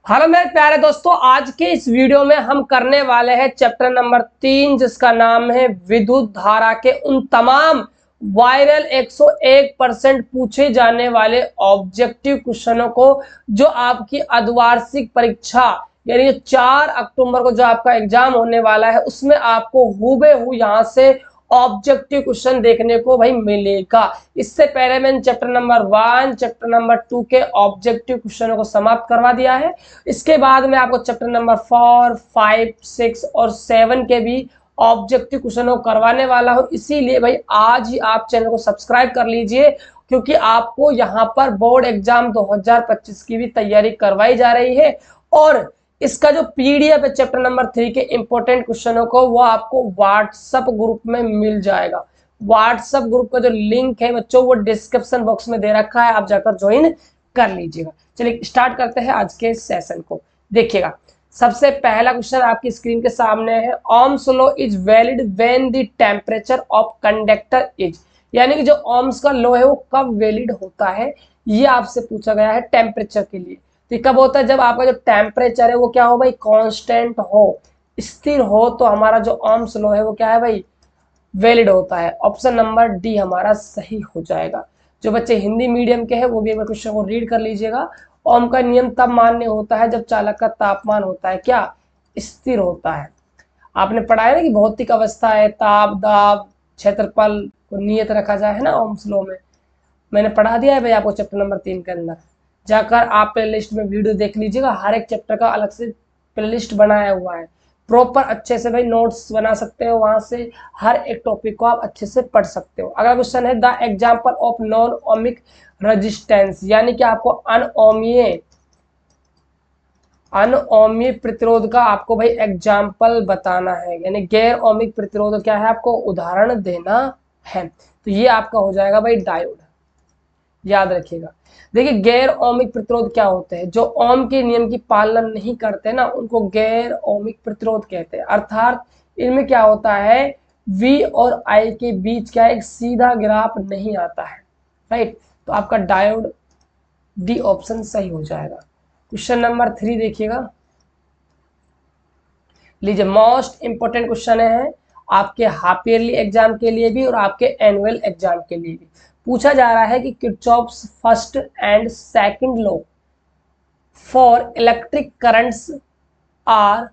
Hello मेरे प्यारे दोस्तों, आज के इस वीडियो में हम करने वाले हैं चैप्टर नंबर 3 जिसका नाम है विद्युत धारा के उन तमाम वायरल 101% पूछे जाने वाले ऑब्जेक्टिव क्वेश्चनों को जो आपकी अर्धवार्षिक परीक्षा यानी 4 अक्टूबर को जो आपका एग्जाम होने वाला है उसमें आपको हूबहू यहां से ऑब्जेक्टिव क्वेश्चन देखने को भाई मिलेगा। इससे पहले मैंने चैप्टर नंबर 1 चैप्टर नंबर 2 के ऑब्जेक्टिव क्वेश्चनों को समाप्त करवा दिया है। इसके बाद में आपको चैप्टर नंबर 4, 5, 6 और 7 के भी ऑब्जेक्टिव क्वेश्चनों को करवाने वाला हूं। इसीलिए भाई आज ही आप चैनल को सब्सक्राइब कर लीजिए, क्योंकि आपको यहाँ पर बोर्ड एग्जाम 2025 की भी तैयारी करवाई जा रही है। और इसका जो पीडीएफ है चैप्टर नंबर 3 के इंपॉर्टेंट क्वेश्चनों को, वो आपको व्हाट्सएप ग्रुप में मिल जाएगा। व्हाट्सएप ग्रुप का जो लिंक है बच्चों वो डिस्क्रिप्शन बॉक्स में दे रखा है, आप जाकर ज्वाइन कर लीजिएगा। चलिए स्टार्ट करते हैं आज के सेशन को। देखिएगा, सबसे पहला क्वेश्चन आपकी स्क्रीन के सामने है। Ohm's law is valid when the temperature of conductor is, यानी कि जो ओम्स का लॉ है वो कब वैलिड होता है, ये आपसे पूछा गया है टेम्परेचर के लिए। तो कब होता है, जब आपका जो टेम्परेचर है वो क्या हो भाई, कांस्टेंट हो, स्थिर हो, तो हमारा जो ओम्स लॉ है वो क्या है भाई, वैलिड होता है। ऑप्शन नंबर डी हमारा सही हो जाएगा। जो बच्चे हिंदी मीडियम के हैं वो भी एक बार क्वेश्चन को रीड कर लीजिएगा। ओम का नियम तब मान्य होता है जब चालक का तापमान होता है क्या, स्थिर होता है। आपने पढ़ा है ना कि भौतिक अवस्था है, ताप, दाब, क्षेत्रफल को नियत रखा जाए, है ना ओम्स लॉ में। मैंने पढ़ा दिया है भाई आपको चैप्टर नंबर 3 के अंदर। जाकर आप प्लेलिस्ट में वीडियो देख लीजिएगा, हर एक चैप्टर का अलग से प्लेलिस्ट बनाया हुआ है। प्रॉपर अच्छे से भाई नोट्स बना सकते हो, वहां से हर एक टॉपिक को आप अच्छे से पढ़ सकते हो। अगला क्वेश्चन है the example of non ohmic resistance, यानी कि आपको अनओमीय प्रतिरोध का आपको भाई एग्जाम्पल बताना है, यानी गैर ओमिक प्रतिरोध क्या है आपको उदाहरण देना है। तो ये आपका हो जाएगा भाई डायोड, याद रखिएगा। देखिए गैर ओमिक प्रतिरोध क्या होते हैं, जो ओम के नियम की पालना नहीं करते ना उनको गैर ओमिक प्रतिरोध कहते हैं। अर्थात इनमें क्या होता है, V और I के बीच क्या एक सीधा ग्राफ नहीं आता है, राइट। तो आपका डायोड डी ऑप्शन सही हो जाएगा। क्वेश्चन नंबर 3 देखिएगा, लीजिए मोस्ट इंपोर्टेंट क्वेश्चन है आपके हाफ ईयरली एग्जाम के लिए भी और आपके एनुअल एग्जाम के लिए भी। पूछा जा रहा है कि Kirchhoff's first and second law for electric currents are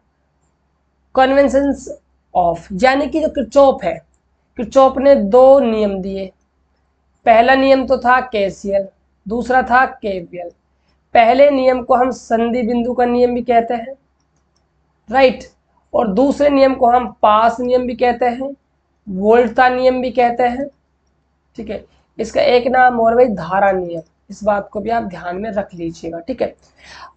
conventions of, यानी कि जो किरचॉफ है, किरचॉफ ने दो नियम दिए। पहला नियम तो था केसीएल, दूसरा था केवीएल। पहले नियम को हम संधि बिंदु का नियम भी कहते हैं, राइट, और दूसरे नियम को हम पास नियम भी कहते हैं, वोल्टा नियम भी कहते हैं, ठीक है। इसका एक नाम और भाई धारा नियम, इस बात को भी आप ध्यान में रख लीजिएगा, ठीक है।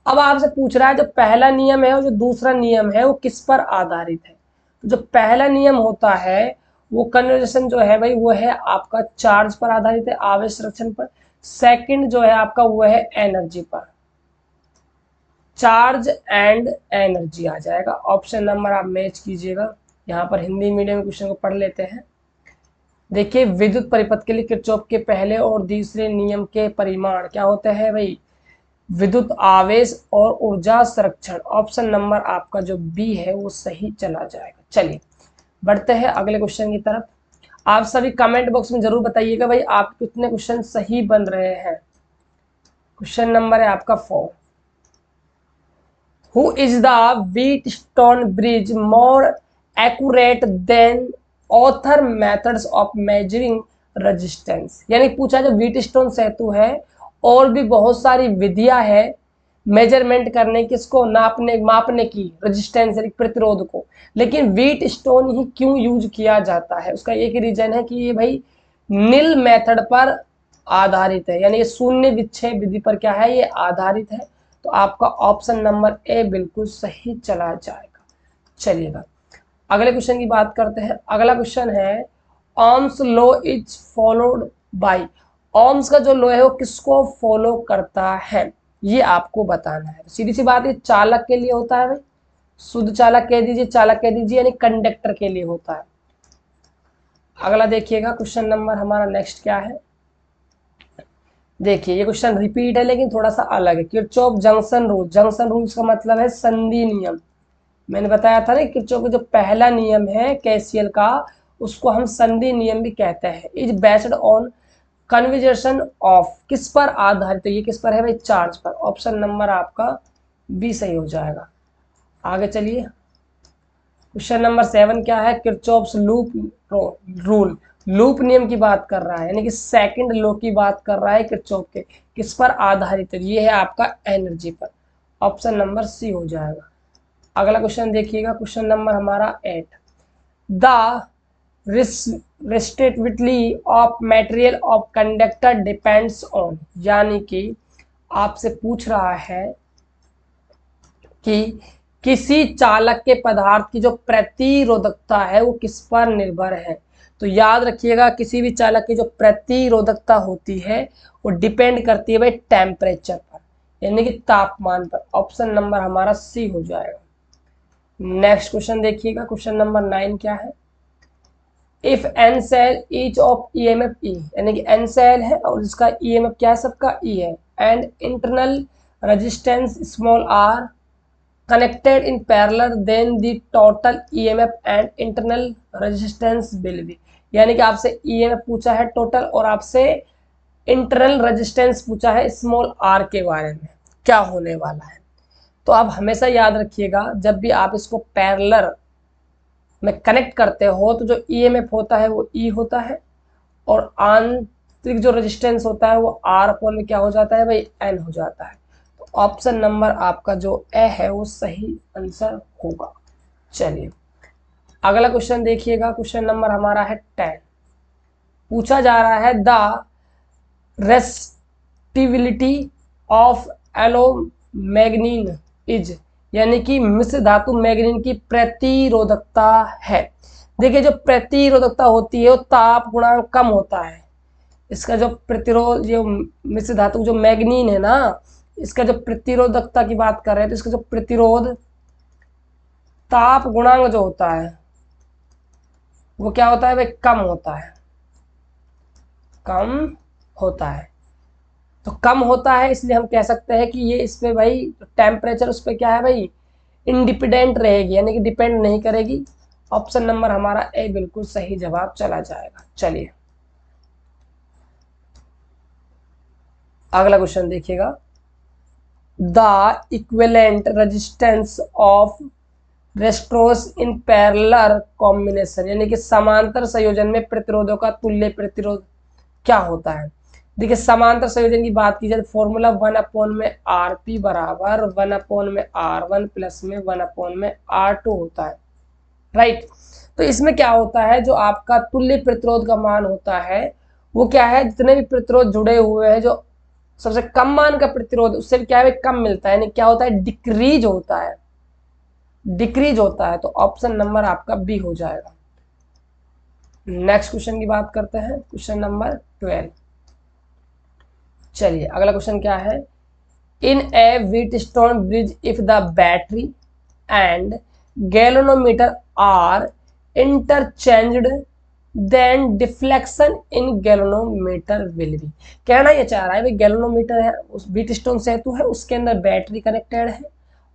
अब आपसे पूछ रहा है जो पहला नियम है और जो दूसरा नियम है वो किस पर आधारित है। तो जो पहला नियम होता है वो कन्वर्जेशन जो है भाई वो है आपका चार्ज पर आधारित है, आवेश संरक्षण पर। सेकंड जो है आपका वो है एनर्जी पर, चार्ज एंड एनर्जी आ जाएगा। ऑप्शन नंबर आप मैच कीजिएगा। यहाँ पर हिंदी मीडियम क्वेश्चन को पढ़ लेते हैं। देखिए विद्युत परिपथ के लिए किरचॉफ के पहले और दूसरे नियम के परिमाण क्या होते हैं भाई, विद्युत आवेश और ऊर्जा संरक्षण। ऑप्शन नंबर आपका जो बी है वो सही चला जाएगा। चलिए बढ़ते हैं अगले क्वेश्चन की तरफ। आप सभी कमेंट बॉक्स में जरूर बताइएगा भाई आप कितने क्वेश्चन सही बन रहे हैं। क्वेश्चन नंबर है आपका 4, Who is the Wheatstone bridge more accurate than author methods of measuring resistance, यानी पूछा जो व्हीटस्टोन सेतु है और भी बहुत सारी विधियां है मेजरमेंट करने की, इसको नापने मापने की, रेजिस्टेंस यानी प्रतिरोध को, लेकिन व्हीटस्टोन ही क्यों यूज किया जाता है। उसका एक रीजन है कि ये भाई नील मेथड पर आधारित है, यानी ये शून्य विच्छेद विधि पर क्या है, ये आधारित है। तो आपका ऑप्शन नंबर ए बिल्कुल सही चला जाएगा। चलिएगा अगले क्वेश्चन की बात करते हैं। अगला क्वेश्चन है Ohm's law is followed by, Ohm's का जो लॉ है वो किसको फॉलो करता है ये आपको बताना है। सीधी सी बात है, चालक के लिए होता है भाई, शुद्ध चालक कह दीजिए, चालक कह दीजिए, यानी कंडक्टर के लिए होता है। अगला देखिएगा क्वेश्चन नंबर हमारा नेक्स्ट क्या है, देखिए ये क्वेश्चन रिपीट है लेकिन थोड़ा सा अलग है। Kirchhoff junction rule, junction rules का मतलब है संधि नियम। मैंने बताया था ना किरचॉफ का जो पहला नियम है केसीएल का, उसको हम संधि नियम भी कहते हैं। Is based on conversation of, किस पर आधारित है, ये किस पर है भाई, चार्ज पर। ऑप्शन नंबर आपका बी सही हो जाएगा। आगे चलिए, क्वेश्चन नंबर 7 क्या है, किरचॉफ्स लूप रूल, लूप नियम की बात कर रहा है, यानी कि सेकंड लॉ की बात कर रहा है किरचॉफ के। किस पर आधारित है, ये है आपका एनर्जी पर। ऑप्शन नंबर सी हो जाएगा। अगला क्वेश्चन देखिएगा, क्वेश्चन नंबर हमारा 8, the resistivity of material of conductor depends on, यानी कि आपसे पूछ रहा है कि किसी चालक के पदार्थ की जो प्रतिरोधकता है वो किस पर निर्भर है। तो याद रखिएगा, किसी भी चालक की जो प्रतिरोधकता होती है वो डिपेंड करती है भाई टेम्परेचर पर, यानी कि तापमान पर। ऑप्शन नंबर हमारा सी हो जाएगा। नेक्स्ट क्वेश्चन देखिएगा, क्वेश्चन नंबर 9 क्या है, if N cell each of EMF E, यानी कि एन सेल है और इसका ईएमएफ क्या है, सबका ई है, and internal resistance small R connected in parallel, then the total EMF and internal resistance will be, यानी कि आपसे EMF पूछा है टोटल और आपसे इंटरनल रेजिस्टेंस पूछा है स्मॉल आर के बारे में, क्या होने वाला है। तो आप हमेशा याद रखिएगा, जब भी आप इसको पैरेलल में कनेक्ट करते हो तो जो EMF होता है वो E होता है और आंतरिक जो रेजिस्टेंस होता है वो R अपॉन में क्या हो जाता है भाई, N हो जाता है। ऑप्शन नंबर आपका जो ए है वो सही आंसर होगा। चलिए अगला क्वेश्चन देखिएगा, क्वेश्चन नंबर हमारा है 10, पूछा जा रहा है द रेसिस्टिविटी ऑफ एलोमैग्नीन इज, यानी कि मिश्र धातु मैग्नीन की प्रतिरोधकता है। देखिए जो प्रतिरोधकता होती है वो ताप गुणांक कम होता है, इसका जो प्रतिरोध, जो मिश्र धातु जो मैग्नीन है ना, इसका जो प्रतिरोधकता की बात कर रहे हैं तो इसका जो प्रतिरोध ताप गुणांक जो होता है वो क्या होता है भाई, कम होता है, कम होता है। तो कम होता है इसलिए हम कह सकते हैं कि ये इस पे भाई टेम्परेचर उस पे क्या है भाई, इंडिपेंडेंट रहेगी, यानी कि डिपेंड नहीं करेगी। ऑप्शन नंबर हमारा ए बिल्कुल सही जवाब चला जाएगा। चलिए अगला क्वेश्चन देखिएगा, the equivalent resistance of resistors in parallel combination, यानी कि समांतर संयोजन में प्रतिरोधों का तुल्य प्रतिरोध क्या होता है। देखिए समांतर संयोजन की बात की जाए तो फॉर्मूला 1 में आर पी बराबर 1 में R1 प्लस में 1 में R2 होता है, राइट। तो इसमें क्या होता है, जो आपका तुल्य प्रतिरोध का मान होता है वो क्या है, जितने भी प्रतिरोध जुड़े हुए हैं, जो सबसे कम मान का प्रतिरोध उससे क्या है कम मिलता है, यानी क्या होता है, डिक्रीज होता है, डिक्रीज होता है। तो ऑप्शन नंबर आपका बी हो जाएगा। नेक्स्ट क्वेश्चन की बात करते हैं, क्वेश्चन नंबर 12। चलिए अगला क्वेश्चन क्या है, in a Wheatstone bridge if the battery and galvanometer are interchanged then deflection in galvanometer will be. कहना ये चाह रहा है भाई, गैल्वेनोमीटर है, उस व्हीटस्टोन सेतु है, उसके अंदर बैटरी कनेक्टेड है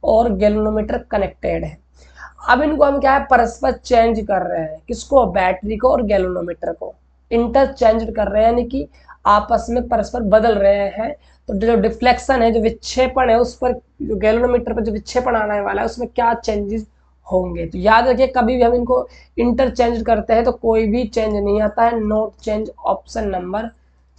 और गैल्वेनोमीटर कनेक्टेड है। अब इनको हम क्या है परस्पर चेंज कर रहे हैं, किसको, बैटरी को और गैल्वेनोमीटर को इंटरचेंज कर रहे हैं, यानी कि आपस में परस्पर बदल रहे हैं। तो जो डिफ्लेक्शन है, जो विक्षेपण है, उस पर जो गैल्वेनोमीटर पर जो विक्षेपण आने वाला है उसमें क्या चेंजेस होंगे। तो याद रखिए कभी भी हम इनको इंटरचेंज करते हैं तो कोई भी चेंज नहीं आता है, not change. Option number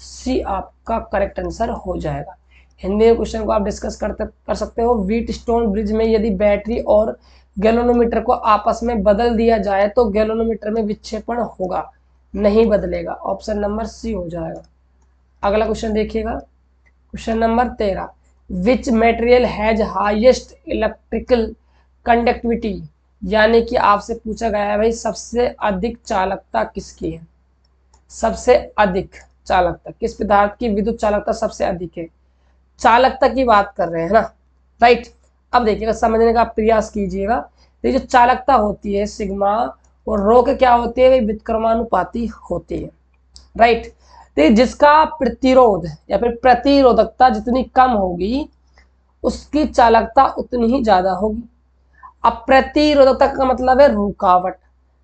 C आपका करेक्ट आंसर हो जाएगा। हिंदी में क्वेश्चन को आप डिस्कस कर सकते हो, व्हीटस्टोन ब्रिज में यदि बैटरी और गैल्वेनोमीटर को आपस में बदल दिया जाए तो गैल्वेनोमीटर में विक्षेपण होगा, नहीं बदलेगा। ऑप्शन नंबर सी हो जाएगा। अगला क्वेश्चन देखिएगा, question number 13, which material has highest electrical conductivity, यानी कि आपसे पूछा गया है भाई सबसे अधिक चालकता किसकी है, सबसे अधिक चालकता किस पदार्थ की विद्युत चालकता सबसे अधिक है, चालकता की बात कर रहे हैं ना, राइट। अब देखिएगा समझने का प्रयास कीजिएगा, ये जो चालकता होती है सिग्मा और रो के क्या होती है भाई, व्युत्क्रमानुपाती होती है, राइट। तो जिसका प्रतिरोध या फिर प्रतिरोधकता जितनी कम होगी उसकी चालकता उतनी ही ज्यादा होगी। अब प्रतिरोधकता का मतलब है रुकावट,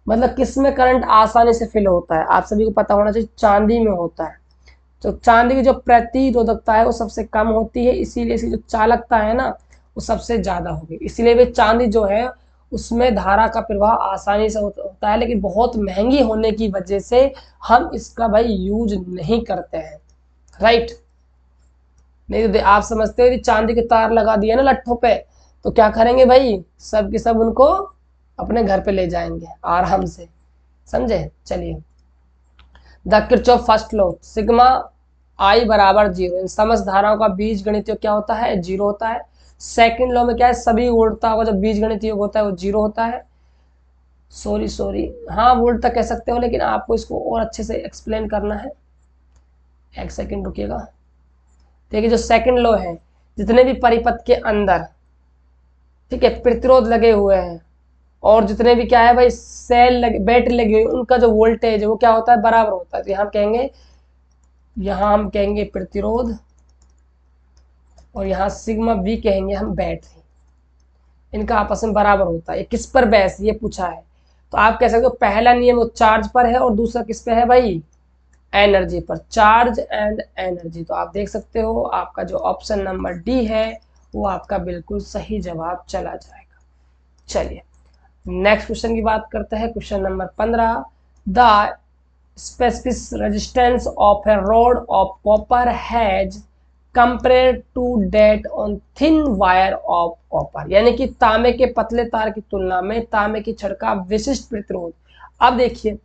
मतलब किसमें करंट आसानी से फिल होता है, आप सभी को पता होना चाहिए चांदी में होता है। तो चांदी की जो प्रतिरोधकता है वो सबसे कम होती है, इसीलिए इसकी जो चालकता है ना वो सबसे ज्यादा होगी। इसलिए वे चांदी जो है उसमें धारा का प्रवाह आसानी से होता है, लेकिन बहुत महंगी होने की वजह से हम इसका भाई यूज नहीं करते हैं, राइट। नहीं तो आप समझते हो कि चांदी के तार लगा दिए ना लट्ठों पे, तो क्या करेंगे भाई, सब के सब उनको अपने घर पे ले जाएंगे आराम से, समझे। चलिए, the Kirchhoff first law, sigma I बराबर 0, इन समस्त धाराओं का बीज गणितीय क्या होता है, 0 होता है। सेकंड लॉ में क्या है, सभी वोल्टताओं का जब बीज गणितीय होता है वो 0 होता है। सॉरी हाँ वोल्ट तक कह सकते हो, लेकिन आपको इसको और अच्छे से एक्सप्लेन करना है, एक सेकंड रुकिएगा। देखिए जो सेकंड लॉ है, जितने भी परिपथ के अंदर, ठीक है, प्रतिरोध लगे हुए हैं और जितने भी क्या है भाई सेल लगे, बैटरी लगी हुई, उनका जो वोल्टेज है वो क्या होता है, बराबर होता है। तो यहाँ हम कहेंगे प्रतिरोध और यहाँ सिग्मा बी कहेंगे हम बैटरी, इनका आपस में बराबर होता है। किस पर बेस ये पूछा है, तो आप कह सकते हो पहला नियम वो चार्ज पर है और दूसरा किस पे है भाई, एनर्जी पर, चार्ज एंड एनर्जी। तो आप देख सकते हो आपका जो ऑप्शन नंबर डी है वो आपका बिल्कुल सही जवाब चला जाएगा। चलिए नेक्स्ट क्वेश्चन की बात करते हैं, question number 15, the specific resistance of a rod of copper has compare to date on thin wire of copper, यानी कि तांबे के पतले तार की तुलना में तांबे की छड़ का विशिष्ट प्रतिरोध। अब देखिए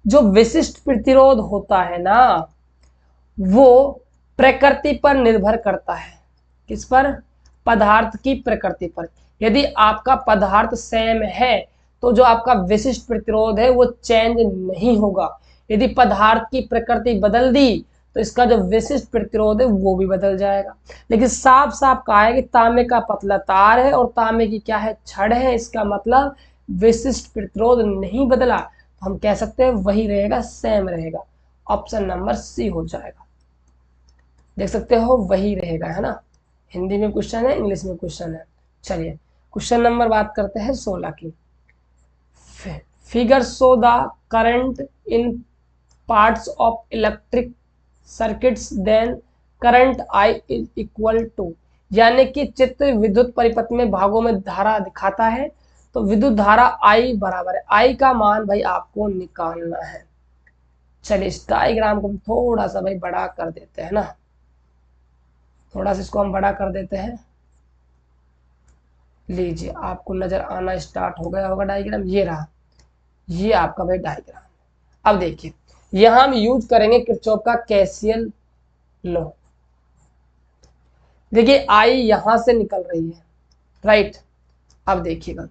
जो विशिष्ट प्रतिरोध होता है ना वो प्रकृति पर निर्भर करता है, किस पर, पदार्थ की प्रकृति पर। यदि आपका पदार्थ सेम है तो जो आपका विशिष्ट प्रतिरोध है वो चेंज नहीं होगा। यदि पदार्थ की प्रकृति बदल दी तो इसका जो विशिष्ट प्रतिरोध है वो भी बदल जाएगा। लेकिन साफ साफ कहा है कि तांबे का पतला तार है और तांबे की क्या है, छड़ है, इसका मतलब विशिष्ट प्रतिरोध नहीं बदला, तो हम कह सकते हैं वही रहेगा, सेम रहेगा। ऑप्शन नंबर सी हो जाएगा, देख सकते हो वही रहेगा, है ना। हिंदी में क्वेश्चन है, इंग्लिश में क्वेश्चन है। चलिए क्वेश्चन नंबर बात करते हैं 16 की। Figure show the current in parts of electric circuits then current I is equal to, यानी कि चित्र विद्युत परिपथ में भागों में धारा दिखाता है, तो विद्युत धारा आई बराबर है, आई का मान भाई आपको निकालना है। चलिए इस डायग्राम को थोड़ा सा भाई बड़ा कर देते हैं ना, थोड़ा सा इसको हम बड़ा कर देते हैं। लीजिए आपको नजर आना स्टार्ट हो गया होगा डायग्राम, ये रहा, ये आपका भाई डायग्राम। अब देखिए यहां हम यूज करेंगे किरचॉफ का केसीएल लॉ। देखिए आई यहां से निकल रही है, राइट। अब देखिएगा,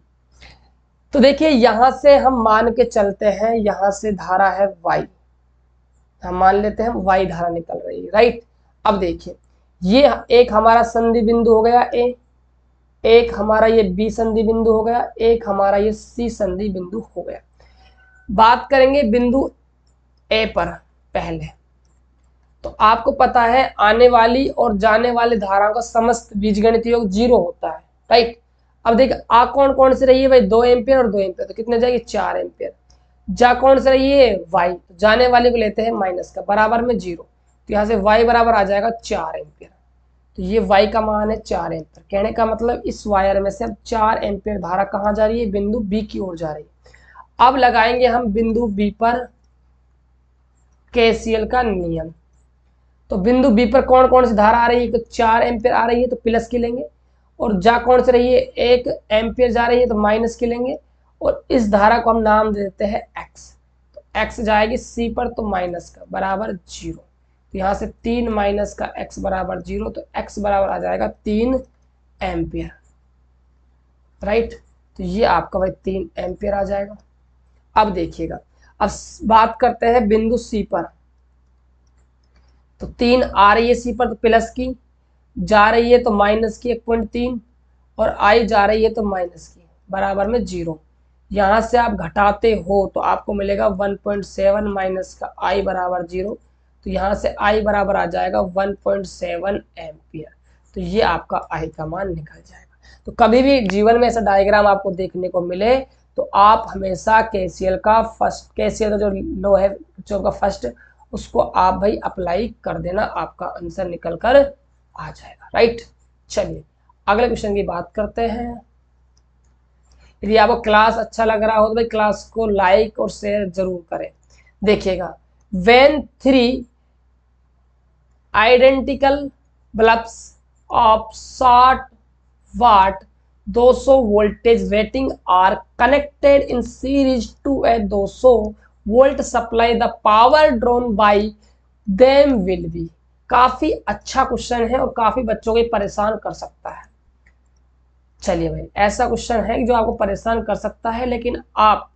तो देखिए यहां से हम मान के चलते हैं, यहां से धारा है वाई, हम मान लेते हैं वाई धारा निकल रही है, राइट। अब देखिए ये एक हमारा संधि बिंदु हो गया ए, एक हमारा ये बी संधि बिंदु हो गया, एक हमारा ये सी संधि बिंदु हो गया। बात करेंगे बिंदु ए पर पहले, तो आपको पता है आने वाली और जाने वाली धाराओं का समस्त बीजगणितीय योग 0 होता है, राइट। अब देख आ कौन कौन से रही है भाई, 2 एम्पियर और 2 एम्पियर, तो कितने जाएगी 4 एम्पियर। जा कौन से रही है वाई, तो जाने वाले को लेते हैं माइनस का, बराबर में 0, तो यहाँ से वाई बराबर आ जाएगा 4 एम्पियर। तो ये वाई का मान है 4 एम्पियर। कहने का मतलब इस वायर में से अब 4 एम्पियर धारा कहाँ जा रही है, बिंदु बी की ओर जा रही है। अब लगाएंगे हम बिंदु बी पर केसीएल का नियम। तो बिंदु बी पर कौन कौन सी धारा आ रही है, तो 4 एम्पियर आ रही है, तो प्लस की लेंगे, और जा कौन सी रही है 1 एम्पियर जा रही है, तो माइनस की लेंगे, और इस धारा को हम नाम दे देते हैं एक्स। तो एक्स जाएगी सी पर, तो माइनस का बराबर 0, तो यहाँ से 3 माइनस का एक्स बराबर 0, तो एक्स बराबर आ जाएगा 3 एम्पियर, राइट। तो ये आपका भाई 3 एम्पियर आ जाएगा। अब देखिएगा, अब बात करते हैं बिंदु सी पर, तो 3 आ रही है सी पर, तो प्लस की, जा रही है तो माइनस की 1.3, और आई जा रही है तो माइनस की, बराबर में 0। यहाँ से आप घटाते हो तो आपको मिलेगा 1.7 माइनस का आई बराबर 0, तो यहाँ से I बराबर आ जाएगा 1.7 एम्पियर। तो ये आपका I का मान निकल जाएगा। तो कभी भी जीवन में ऐसा डायग्राम आपको देखने को मिले तो आप हमेशा KCL का जो लो है जो का फर्स्ट, उसको आप भाई अप्लाई कर देना, आपका आंसर निकल कर आ जाएगा। राइट, चलिए अगले क्वेश्चन की बात करते हैं। यदि आपको क्लास अच्छा लग रहा हो तो भाई क्लास को लाइक और शेयर जरूर करें। देखिएगा, when 3 identical bulbs of 60 watt 200 voltage rating are connected in series to a 200 volt supply, the power drawn by them will be. काफी अच्छा क्वेश्चन है और काफी बच्चों को परेशान कर सकता है। चलिए भाई, ऐसा क्वेश्चन है जो आपको परेशान कर सकता है, लेकिन आप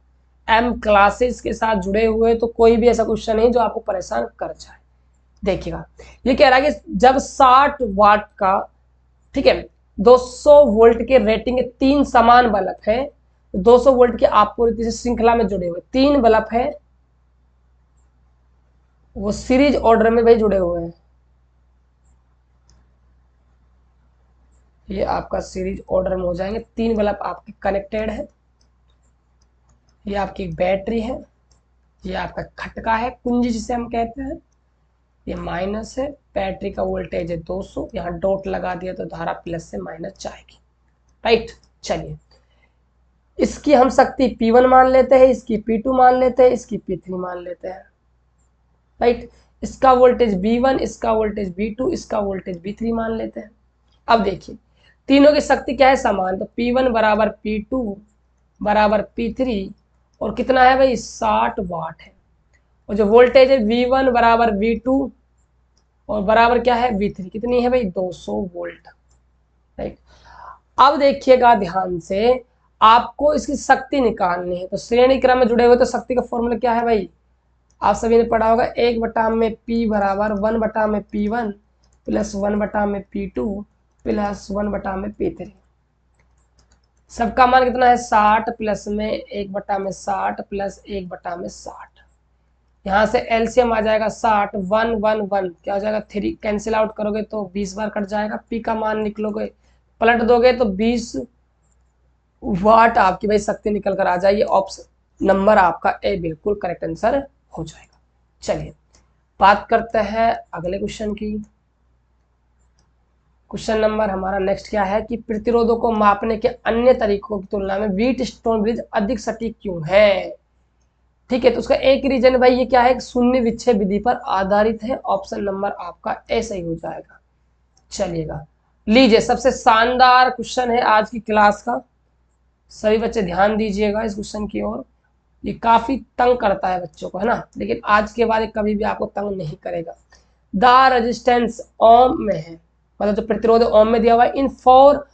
एम क्लासेस के साथ जुड़े हुए तो कोई भी ऐसा क्वेश्चन नहीं जो आपको परेशान कर जाए। देखिएगा, ये कह रहा है कि जब 60 वाट का, ठीक है, 200 वोल्ट के रेटिंग के 3 समान बल्ब है, 200 वोल्ट की आपूर्ति से श्रृंखला में जुड़े हुए 3 बल्ब है, वो सीरीज ऑर्डर में भाई जुड़े हुए हैं। ये आपका सीरीज ऑर्डर में हो जाएंगे, 3 बल्ब आपके कनेक्टेड है। ये आपकी बैटरी है, ये आपका खटका है, कुंजी जिसे हम कहते हैं, ये माइनस है, बैटरी का वोल्टेज है 200, यहाँ डॉट लगा दिया तो धारा प्लस से माइनस जाएगी। राइट, चलिए इसकी हम शक्ति P1 मान लेते हैं, इसकी P2 मान लेते हैं, इसकी P3 मान लेते हैं। राइट, इसका वोल्टेज B1, इसका वोल्टेज B2, इसका वोल्टेज B3 मान लेते हैं। अब देखिए तीनों की शक्ति क्या है, समान, तो P1 बराबर P2 बराबर P3 और कितना है भाई 60 वाट है, और जो वोल्टेज है V1 बराबर V2 और बराबर क्या है V3, कितनी है भाई 200 वोल्ट। राइट, अब देखिएगा ध्यान से, आपको इसकी शक्ति निकालनी है, तो श्रेणी क्रम में जुड़े हुए तो शक्ति का फॉर्मूला क्या है भाई, आप सभी ने पढ़ा होगा, 1/P बराबर 1/P1 plus 1/P2 plus 1/P3। सबका मान कितना है 60 प्लस में 1/60 प्लस 1/60। यहाँ से एलसीएम आ जाएगा 60, 1 1 1 क्या हो जाएगा 3, कैंसिल आउट करोगे तो 20 बार कट जाएगा। पी का मान निकलोगे, पलट दोगे तो 20 वाट आपकी भाई शक्ति निकल कर आ जाएगी। ऑप्शन नंबर आपका ए बिल्कुल करेक्ट आंसर हो जाएगा। चलिए बात करते हैं अगले क्वेश्चन की। क्वेश्चन नंबर हमारा नेक्स्ट क्या है कि प्रतिरोधों को मापने के अन्य तरीकों की तुलना में व्हीटस्टोन ब्रिज अधिक सटीक क्यों है। ठीक है, तो उसका एक रीजन भाई ये क्या है, शून्य विच्छेद विधि पर आधारित है। ऑप्शन नंबर आपका ए सही हो जाएगा। चलिएगा, लीजिए सबसे शानदार क्वेश्चन है आज की क्लास का, सभी बच्चे ध्यान दीजिएगा इस क्वेश्चन की ओर। ये काफी तंग करता है बच्चों को, है ना, लेकिन आज के बाद कभी भी आपको तंग नहीं करेगा। द रेजिस्टेंस ओम में है, मतलब जो प्रतिरोध ओम में दिया हुआ है। In 4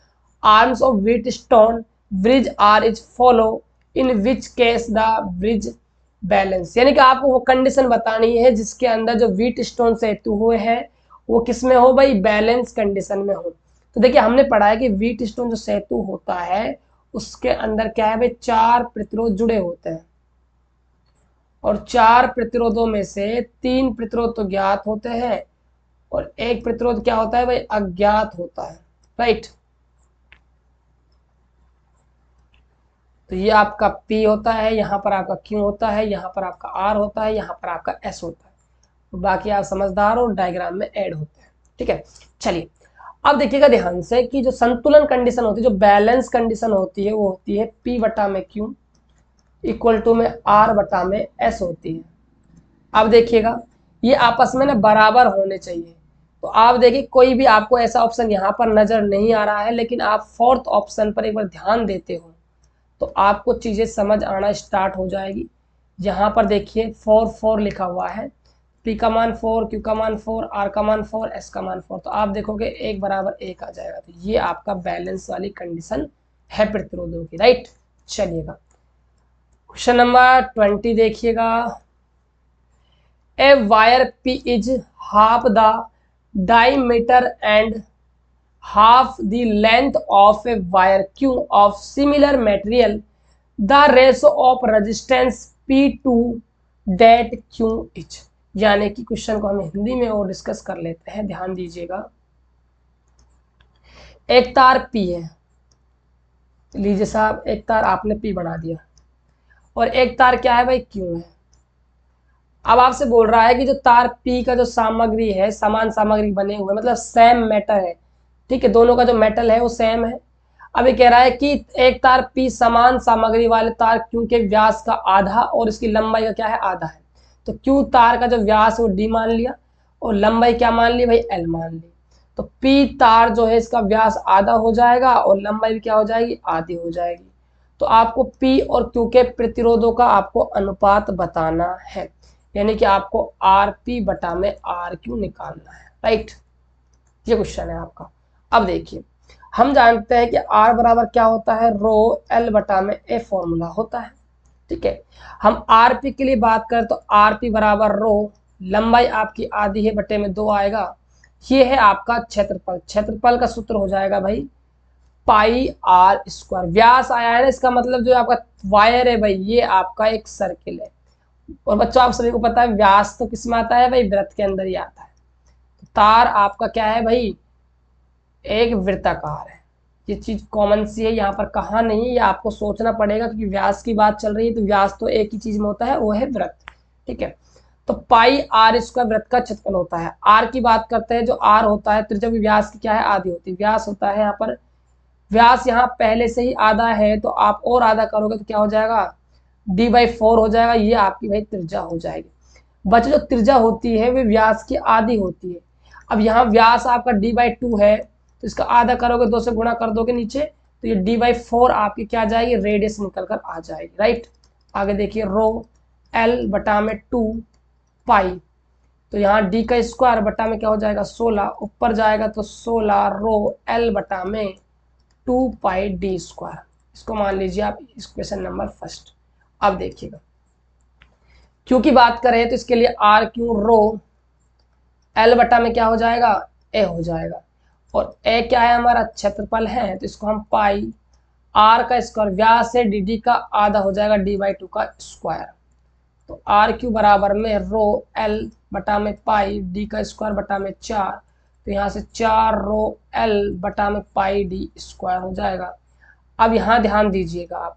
arms of Wheatstone bridge R is follow, in which case the bridge balance, यानी कि आपको वो कंडीशन बतानी है जिसके अंदर जो व्हीटस्टोन सेतु हुए हैं वो किस में हो भाई, बैलेंस कंडीशन में हो। तो देखिए हमने पढ़ा है कि व्हीटस्टोन जो सेतु होता है उसके अंदर क्या है भाई, 4 प्रतिरोध जुड़े होते हैं, और 4 प्रतिरोधों में से 3 प्रतिरोध तो ज्ञात होते हैं और 1 प्रतिरोध क्या होता है भाई, अज्ञात होता है। राइट, तो ये आपका P होता है, यहाँ पर आपका Q होता है, यहाँ पर आपका R होता है, यहाँ पर आपका S होता है, तो बाकी आप समझदार हो, डायग्राम में ऐड होते हैं। ठीक है, चलिए अब देखिएगा ध्यान से कि जो संतुलन कंडीशन होती है, जो बैलेंस कंडीशन होती है, वो होती है P/Q इक्वल टू में R/S होती है। अब देखिएगा ये आपस में ना बराबर होने चाहिए। तो आप देखिए कोई भी आपको ऐसा ऑप्शन यहाँ पर नजर नहीं आ रहा है, लेकिन आप 4th ऑप्शन पर एक बार ध्यान देते हो तो आपको चीजें समझ आना स्टार्ट हो जाएगी। यहाँ पर देखिए 4 4 लिखा हुआ है, P का मान 4, Q का मान 4, R का मान 4, S का मान 4, तो आप देखोगे 1 बराबर 1 आ जाएगा। तो ये आपका बैलेंस वाली कंडीशन है प्रतिरोधों की। राइट, चलिएगा क्वेश्चन नंबर 20 देखिएगा। A wire P is half the diameter and half the length of a wire Q of similar material, the ratio of resistance P to that Q is, यानी कि question को हम हिंदी में और discuss कर लेते हैं, ध्यान दीजिएगा। एक तार P है, लीजिए साहब, एक तार आपने P बना दिया, और एक तार क्या है भाई, Q है। अब आपसे बोल रहा है कि जो तार P का जो सामग्री है, समान सामग्री बने हुए, मतलब सेम मेटल है, ठीक है, दोनों का जो मेटल है वो सेम है। अब ये कह रहा है कि एक तार P समान सामग्री वाले तार Q के व्यास का आधा और इसकी लंबाई का क्या है, आधा है। तो Q तार का जो व्यास है वो D मान लिया और लंबाई क्या मान ली भाई, L मान ली। तो P तार जो है इसका व्यास आधा हो जाएगा और लंबाई भी क्या हो जाएगी, आधी हो जाएगी। तो आपको P और Q के प्रतिरोधों का आपको अनुपात बताना है, यानी कि आपको RP बटा में RQ निकालना है, राइट। ये क्वेश्चन है आपका। अब देखिए, हम जानते हैं कि R बराबर क्या होता है, रो L बटा में A फॉर्मूला होता है, ठीक है। हम RP के लिए बात करें तो RP बराबर रो, लंबाई आपकी आधी है बटे में 2 आएगा, ये है आपका क्षेत्रफल। क्षेत्रफल का सूत्र हो जाएगा भाई पाई आर स्क्वायर। व्यास आया है ना, इसका मतलब जो आपका वायर है भाई, ये आपका एक सर्किल है। और बच्चों आप सभी को पता है व्यास तो किस में आता है भाई, वृत्त के अंदर ही आता है। तार आपका क्या है भाई, एक वृत्ताकार है। ये चीज कॉमन सी है, यहाँ पर कहाँ नहीं है, ये आपको सोचना पड़ेगा, क्योंकि व्यास की बात चल रही है तो व्यास तो एक ही चीज में होता है, वो है वृत्त, ठीक है। तो पाई आर स्क्वायर वृत्त का क्षेत्रफल होता है। आर की बात करते हैं, जो आर होता है त्रिज्या व्यास की क्या है, आधी होती है। व्यास होता है यहाँ पर, व्यास यहाँ पहले से ही आधा है, तो आप और आधा करोगे तो क्या हो जाएगा, D/4 हो जाएगा। ये आपकी भाई त्रिज्या हो जाएगी। बच्चे जो त्रिज्या होती है वे व्यास की आधी होती है। अब यहाँ व्यास आपका D/2 है, तो इसका आधा करोगे, 2 से गुणा कर दोगे नीचे, तो ये D/4 आपकी क्या जाएगी, रेडियस निकल कर आ जाएगी, राइट। आगे देखिए, रो L बटा में 2 पाई, तो यहाँ D का स्क्वायर बटा में क्या हो जाएगा 16, ऊपर जाएगा तो 16 रो L बटा में 2 पाई D स्क्वायर। इसको मान लीजिए आप इक्वेशन नंबर फर्स्ट। अब देखिएगा, क्यू की बात करें तो इसके लिए आर क्यू रो L बटा में क्या हो जाएगा, A हो जाएगा, और A क्या है हमारा, क्षेत्रफल है, तो इसको हम पाई R का स्क्वायर, व्यास है डी का आधा हो जाएगा D/2 का स्क्वायर। तो आर क्यू बराबर में रो L बटा में पाई D का स्क्वायर बटा में 4, तो यहाँ से 4 रो L बटा में पाई D स्क्वायर हो जाएगा। अब यहाँ ध्यान दीजिएगा आप,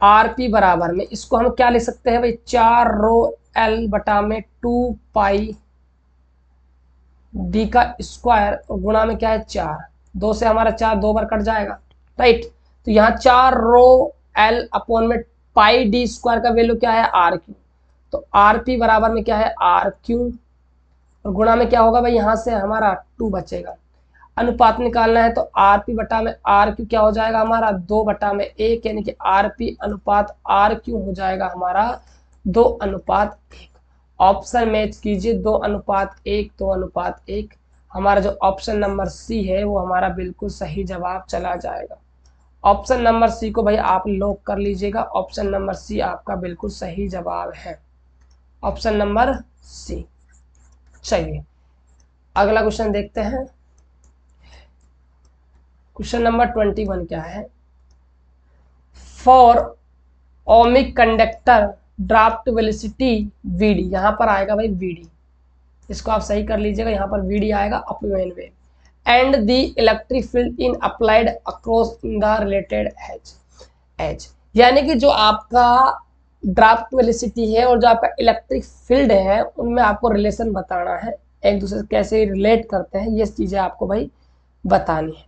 RP बराबर में इसको हम क्या लिख सकते हैं भाई, 4 रो L बटा में 2 पाई D का स्क्वायर और गुणा में क्या है 4, 2 से हमारा 4 2 बार कट जाएगा, राइट। तो यहाँ 4 रो L अपॉन में पाई D स्क्वायर का वैल्यू क्या है, RQ। तो RP बराबर में क्या है, RQ, और गुणा में क्या होगा भाई, यहाँ से हमारा 2 बचेगा। अनुपात निकालना है तो RP बटा में RQ क्या हो जाएगा हमारा, 2 बटा में 1, यानी कि RP अनुपात RQ हो जाएगा हमारा 2:1। ऑप्शन मैच कीजिए, 2:1, 2:1। हमारा जो ऑप्शन नंबर सी है वो हमारा बिल्कुल सही जवाब चला जाएगा। ऑप्शन नंबर सी को भाई आप लॉक कर लीजिएगा, ऑप्शन नंबर सी आपका बिल्कुल सही जवाब है, ऑप्शन नंबर सी। चलिए अगला क्वेश्चन देखते हैं। क्वेश्चन नंबर 21 क्या है, for ohmic conductor draft velocity VD, यहाँ पर आएगा भाई VD, इसको आप सही कर लीजिएगा, यहाँ पर VD आएगा अपव्यय वेग, and the electric field in applied across in the related edge, यानी कि जो आपका ड्राफ्ट वेलोसिटी है और जो आपका इलेक्ट्रिक फील्ड है उनमें आपको रिलेशन बताना है, एक दूसरे से कैसे रिलेट करते हैं, ये चीजें आपको भाई बतानी है।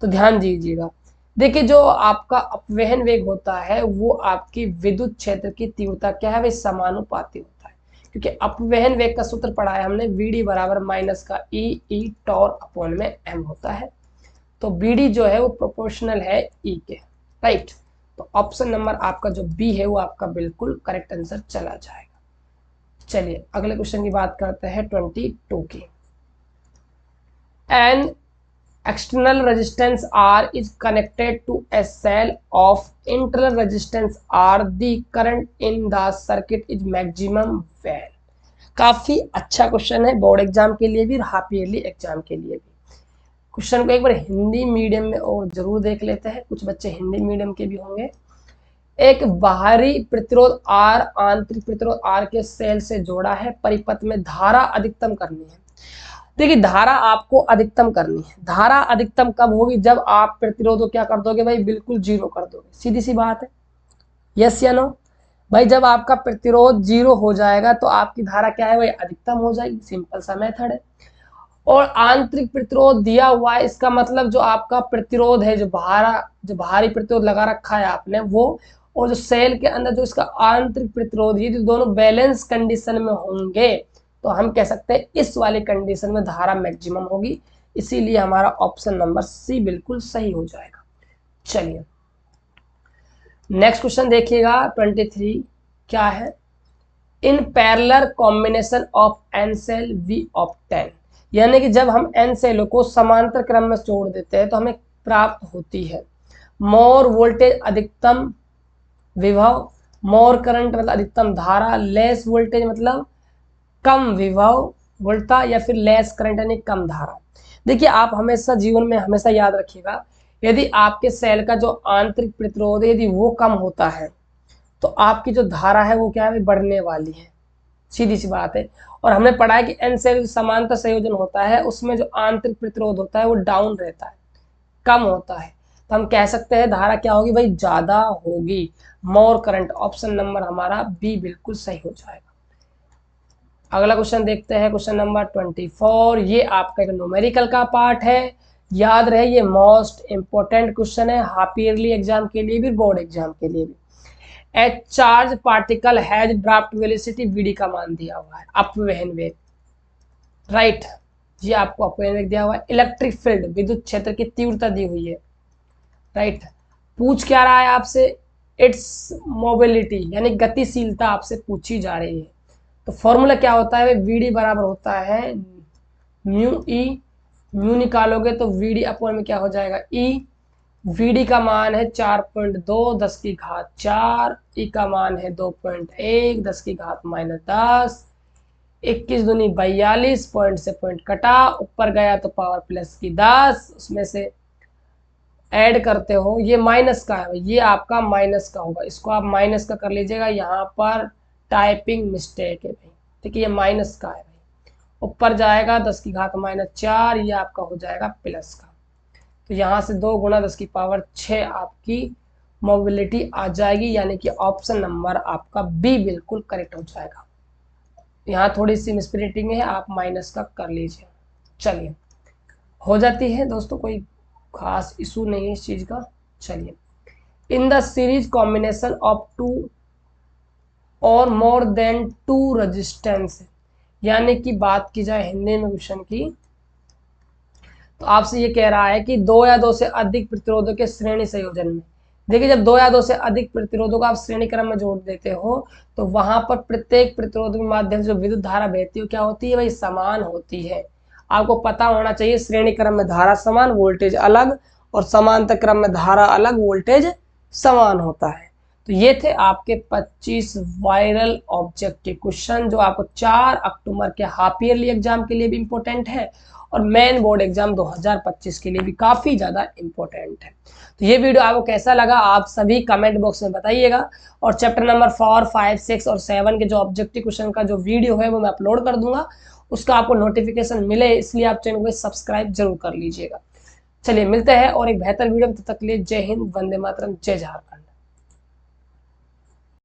तो ध्यान दीजिएगा, देखिए जो आपका अपवहन वेग होता है वो आपकी विद्युत क्षेत्र की तीव्रता क्या है भाई, समानुपाती होता है, क्योंकि अपवहन वेग का सूत्र पढ़ा है हमने, VD बराबर माइनस का E टॉर अपॉन में M होता है। तो BD जो है वो प्रोपोर्शनल है E के, राइट। तो ऑप्शन नंबर आपका जो B है वो आपका बिल्कुल करेक्ट आंसर चला जाएगा। चलिए अगले क्वेश्चन की बात करते हैं 22 की। An external resistance R is connected to a cell of internal resistance R. The current in the circuit is maximum when। काफी अच्छा क्वेश्चन है बोर्ड एग्जाम के लिए भी और हाफ ईयरली एग्जाम के लिए भी। क्वेश्चन को एक बार हिंदी मीडियम में और जरूर देख लेते हैं, कुछ बच्चे हिंदी मीडियम के भी होंगे। एक बाहरी प्रतिरोध R आंतरिक प्रतिरोध R के सेल से जोड़ा है, परिपथ में धारा अधिकतम करनी है। देखिए धारा आपको अधिकतम करनी है। धारा अधिकतम कब होगी? जब आप प्रतिरोध को क्या कर दोगे भाई, बिल्कुल जीरो कर दोगे। सीधी सी बात है, यस या नो भाई। जब आपका प्रतिरोध जीरो हो जाएगा तो आपकी धारा क्या है भाई, अधिकतम हो जाएगी। सिंपल सा मेथड है। और आंतरिक प्रतिरोध दिया हुआ है, इसका मतलब जो आपका प्रतिरोध है, जो भारी प्रतिरोध लगा रखा है आपने वो, और जो सेल के अंदर जो इसका आंतरिक प्रतिरोध, ये जो दोनों बैलेंस कंडीशन में होंगे तो हम कह सकते हैं इस वाली कंडीशन में धारा मैक्सिमम होगी। इसीलिए हमारा ऑप्शन नंबर सी बिल्कुल सही हो जाएगा। चलिए नेक्स्ट क्वेश्चन देखिएगा 23 क्या है, in parallel combination of N cell we obtain, यानी कि जब हम एन सेलों को समांतर क्रम में जोड़ देते हैं तो हमें प्राप्त होती है मोर वोल्टेज अधिकतम विभव, मोर करंट मतलब अधिकतम धारा, लेस वोल्टेज मतलब कम विभव वोल्टा, या फिर लेस करंट यानी कम धारा। देखिए आप हमेशा जीवन में हमेशा याद रखिएगा, यदि आपके सेल का जो आंतरिक प्रतिरोध है यदि वो कम होता है तो आपकी जो धारा है वो क्या है, बढ़ने वाली है। सीधी सी बात है। और हमने पढ़ा है कि एन सेल समांतर संयोजन होता है, उसमें जो आंतरिक प्रतिरोध होता है वो डाउन रहता है, कम होता है। तो हम कह सकते हैं धारा क्या होगी भाई, ज्यादा होगी, मोर करंट। ऑप्शन नंबर हमारा बी बिल्कुल सही हो जाएगा। अगला क्वेश्चन देखते हैं, क्वेश्चन नंबर 24। ये आपका एक न्यूमेरिकल का पार्ट है, याद रहे ये मोस्ट इंपोर्टेंट क्वेश्चन है, हाफ ईयरली एग्जाम के लिए भी, बोर्ड एग्जाम के लिए भी। A charge particle has draft velocity VD का मान दिया हुआ है, अपवहन वेग, राइट। ये आपको अपवहन वेग दिया हुआ है। इलेक्ट्रिक फील्ड विद्युत क्षेत्र की तीव्रता दी हुई है, राइट। पूछ क्या रहा है आपसे, इट्स मोबिलिटी यानी गतिशीलता आपसे पूछी जा रही है। तो फॉर्मूला क्या होता है, वीडी बराबर होता है म्यू ई, म्यू निकालोगे तो वीडी अपॉन में क्या हो जाएगा ई। वीडी का मान है 4.2 10 की घात 4, ई का मान है 2.1 10 की घात -10, 21 दूनी 42, पॉइंट से पॉइंट कटा, ऊपर गया तो पावर प्लस की 10, उसमें से ऐड करते हो, ये माइनस का है, ये आपका माइनस का होगा, इसको आप माइनस का कर लीजिएगा, यहाँ पर टाइपिंग मिस्टेक है भाई, ठीक है, ये माइनस का है भाई। ऊपर जाएगा 10 की घात -4, ये आपका हो जाएगा प्लस का। तो यहाँ से 2 गुणा 10 की पावर 6 आपकी मोबिलिटी आ जाएगी, यानी कि ऑप्शन नंबर आपका बी बिल्कुल करेक्ट हो जाएगा। यहाँ थोड़ी सी मिसप्रिंटिंग है, आप माइनस का कर लीजिए। चलिए हो जाती है दोस्तों, कोई खास इशू नहीं है इस चीज का। चलिए, in the series combination of 2 और मोर देन 2 रेजिस्टेंस, यानी कि बात की जाए हिंदी में क्वेश्चन की, तो आपसे ये कह रहा है कि 2 या 2 से अधिक प्रतिरोधों के श्रेणी संयोजन में, देखिए जब 2 या 2 से अधिक प्रतिरोधों को आप श्रेणी क्रम में जोड़ देते हो तो वहां पर प्रत्येक प्रतिरोध के माध्यम से जो विद्युत धारा बहती है क्या होती है भाई, समान होती है। आपको पता होना चाहिए श्रेणी क्रम में धारा समान, वोल्टेज अलग, और समांतर क्रम में धारा अलग, वोल्टेज समान होता है। तो ये थे आपके 25 वायरल ऑब्जेक्टिव क्वेश्चन, जो आपको 4 अक्टूबर के हाफ ईयरली एग्जाम के लिए भी इंपॉर्टेंट है और मेन बोर्ड एग्जाम 2025 के लिए भी काफी ज्यादा इंपॉर्टेंट है। तो ये वीडियो आपको कैसा लगा आप सभी कमेंट बॉक्स में बताइएगा, और चैप्टर नंबर 4, 5, 6 और 7 के जो ऑब्जेक्टिव क्वेश्चन का जो वीडियो है वो मैं अपलोड कर दूंगा, उसका आपको नोटिफिकेशन मिले, इसलिए आप चैनल को सब्सक्राइब जरूर कर लीजिएगा। चलिए मिलते हैं और एक बेहतर वीडियो में, तब तक के लिए जय हिंद, वंदे मातरम, जय झारखंड।